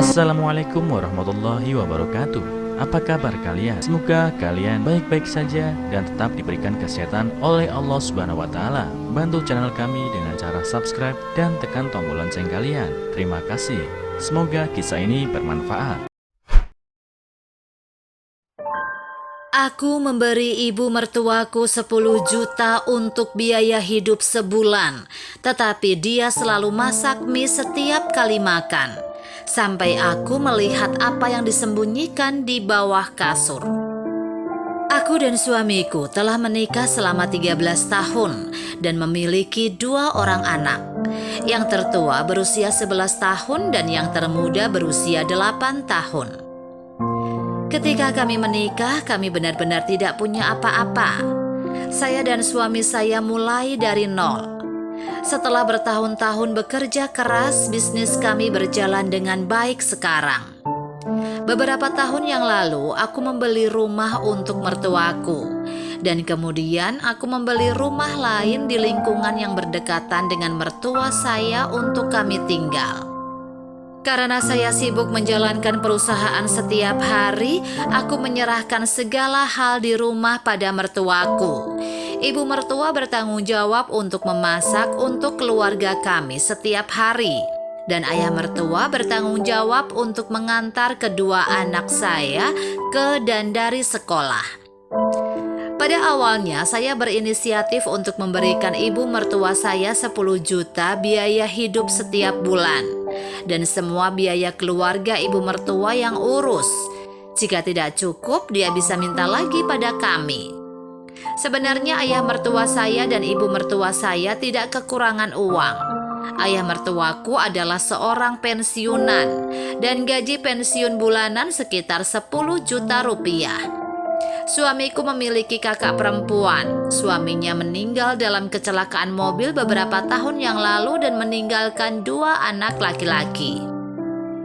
Assalamualaikum warahmatullahi wabarakatuh. Apa kabar kalian? Semoga kalian baik-baik saja dan tetap diberikan kesehatan oleh Allah Subhanahu wa taala. Bantu channel kami dengan cara subscribe dan tekan tombol lonceng kalian. Terima kasih. Semoga kisah ini bermanfaat. Aku memberi ibu mertuaku 10 juta untuk biaya hidup sebulan, tetapi dia selalu masak mie setiap kali makan. Sampai aku melihat apa yang disembunyikan di bawah kasur. Aku dan suamiku telah menikah selama 13 tahun dan memiliki 2 orang anak. Yang tertua berusia 11 tahun dan yang termuda berusia 8 tahun. Ketika kami menikah, kami benar-benar tidak punya apa-apa. Saya dan suami saya mulai dari nol. Setelah bertahun-tahun bekerja keras, bisnis kami berjalan dengan baik sekarang. Beberapa tahun yang lalu, aku membeli rumah untuk mertuaku. Dan kemudian aku membeli rumah lain di lingkungan yang berdekatan dengan mertua saya untuk kami tinggal. Karena saya sibuk menjalankan perusahaan setiap hari, aku menyerahkan segala hal di rumah pada mertuaku. Ibu mertua bertanggung jawab untuk memasak untuk keluarga kami setiap hari. Dan ayah mertua bertanggung jawab untuk mengantar kedua anak saya ke dan dari sekolah. Pada awalnya saya berinisiatif untuk memberikan ibu mertua saya 10 juta biaya hidup setiap bulan. Dan semua biaya keluarga ibu mertua yang urus. Jika tidak cukup, dia bisa minta lagi pada kami. Sebenarnya ayah mertua saya dan ibu mertua saya tidak kekurangan uang. Ayah mertuaku adalah seorang pensiunan dan gaji pensiun bulanan sekitar 10 juta rupiah. Suamiku memiliki kakak perempuan. Suaminya meninggal dalam kecelakaan mobil beberapa tahun yang lalu dan meninggalkan 2 anak laki-laki.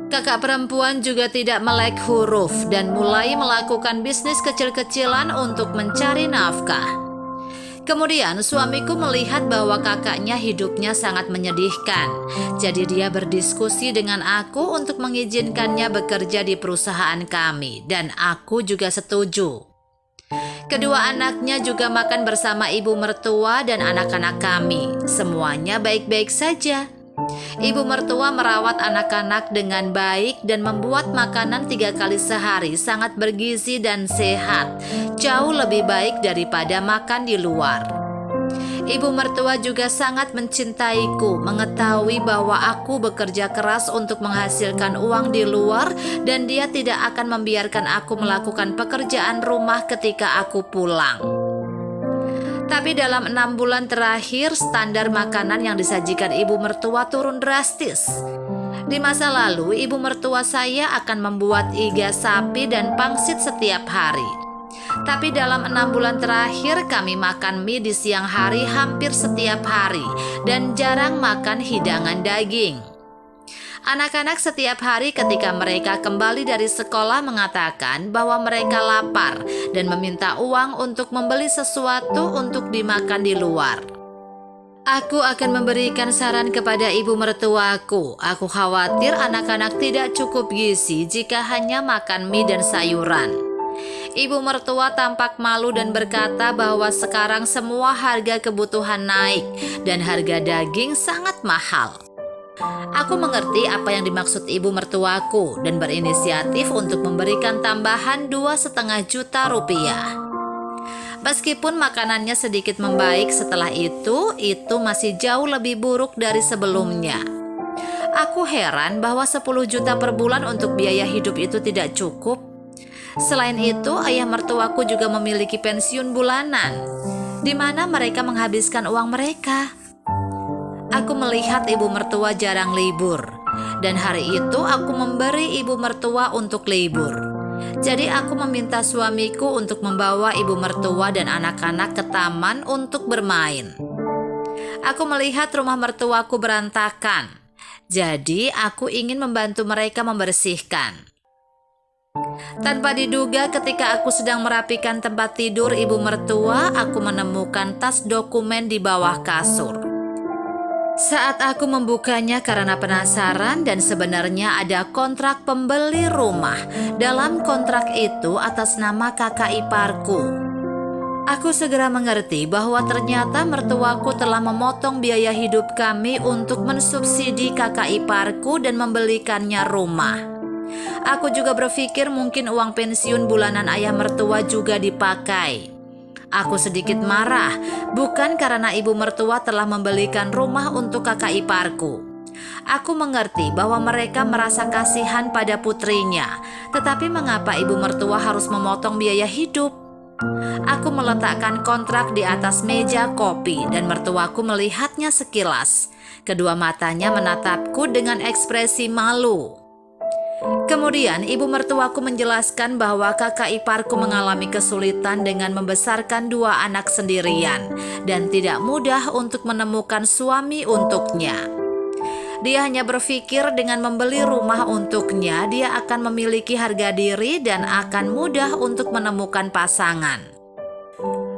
Kakak perempuan juga tidak melek huruf dan mulai melakukan bisnis kecil-kecilan untuk mencari nafkah. Kemudian suamiku melihat bahwa kakaknya hidupnya sangat menyedihkan. Jadi dia berdiskusi dengan aku untuk mengizinkannya bekerja di perusahaan kami dan aku juga setuju. Kedua anaknya juga makan bersama ibu mertua dan anak-anak kami. Semuanya baik-baik saja. Ibu mertua merawat anak-anak dengan baik dan membuat makanan 3 kali sehari sangat bergizi dan sehat. Jauh lebih baik daripada makan di luar. Ibu mertua juga sangat mencintaiku, mengetahui bahwa aku bekerja keras untuk menghasilkan uang di luar dan dia tidak akan membiarkan aku melakukan pekerjaan rumah ketika aku pulang. Tapi dalam 6 bulan terakhir, standar makanan yang disajikan ibu mertua turun drastis. Di masa lalu, ibu mertua saya akan membuat iga sapi dan pangsit setiap hari. Tapi dalam 6 bulan terakhir kami makan mie di siang hari hampir setiap hari dan jarang makan hidangan daging. Anak-anak setiap hari ketika mereka kembali dari sekolah mengatakan bahwa mereka lapar dan meminta uang untuk membeli sesuatu untuk dimakan di luar. Aku akan memberikan saran kepada ibu mertuaku. Aku khawatir anak-anak tidak cukup gizi jika hanya makan mie dan sayuran. Ibu mertua tampak malu dan berkata bahwa sekarang semua harga kebutuhan naik dan harga daging sangat mahal. Aku mengerti apa yang dimaksud ibu mertuaku dan berinisiatif untuk memberikan tambahan 2,5 juta rupiah. Meskipun makanannya sedikit membaik setelah itu masih jauh lebih buruk dari sebelumnya. Aku heran bahwa 10 juta per bulan untuk biaya hidup itu tidak cukup. Selain itu, ayah mertuaku juga memiliki pensiun bulanan, di mana mereka menghabiskan uang mereka. Aku melihat ibu mertua jarang libur, dan hari itu aku memberi ibu mertua untuk libur. Jadi aku meminta suamiku untuk membawa ibu mertua dan anak-anak ke taman untuk bermain. Aku melihat rumah mertuaku berantakan, jadi aku ingin membantu mereka membersihkan. Tanpa diduga ketika aku sedang merapikan tempat tidur ibu mertua, aku menemukan tas dokumen di bawah kasur. Saat aku membukanya karena penasaran dan sebenarnya ada kontrak pembeli rumah. Dalam kontrak itu atas nama kakak iparku. Aku segera mengerti bahwa ternyata mertuaku telah memotong biaya hidup kami untuk mensubsidi kakak iparku dan membelikannya rumah. Aku juga berpikir mungkin uang pensiun bulanan ayah mertua juga dipakai. Aku sedikit marah, bukan karena ibu mertua telah membelikan rumah untuk kakak iparku. Aku mengerti bahwa mereka merasa kasihan pada putrinya, tetapi mengapa ibu mertua harus memotong biaya hidup? Aku meletakkan kontrak di atas meja kopi dan mertuaku melihatnya sekilas. Kedua matanya menatapku dengan ekspresi malu. Kemudian ibu mertuaku menjelaskan bahwa kakak iparku mengalami kesulitan dengan membesarkan 2 anak sendirian dan tidak mudah untuk menemukan suami untuknya. Dia hanya berpikir dengan membeli rumah untuknya, dia akan memiliki harga diri dan akan mudah untuk menemukan pasangan.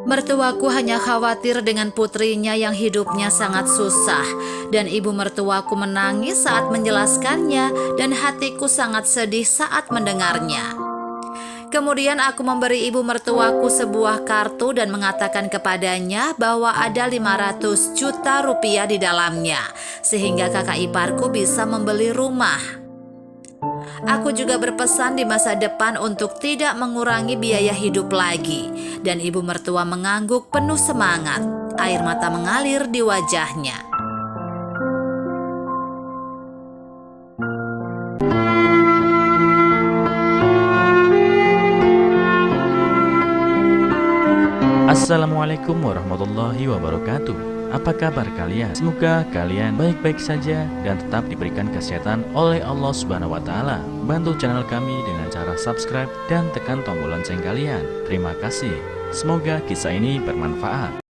Mertuaku hanya khawatir dengan putrinya yang hidupnya sangat susah, dan ibu mertuaku menangis saat menjelaskannya dan hatiku sangat sedih saat mendengarnya. Kemudian aku memberi ibu mertuaku sebuah kartu dan mengatakan kepadanya bahwa ada 500 juta rupiah di dalamnya, sehingga kakak iparku bisa membeli rumah. Aku juga berpesan di masa depan untuk tidak mengurangi biaya hidup lagi, dan ibu mertua mengangguk penuh semangat. Air mata mengalir di wajahnya. Assalamualaikum warahmatullahi wabarakatuh. Apa kabar kalian? Semoga kalian baik-baik saja dan tetap diberikan kesehatan oleh Allah Subhanahu wa Ta'ala. Bantu channel kami dengan cara subscribe dan tekan tombol lonceng kalian. Terima kasih. Semoga kisah ini bermanfaat.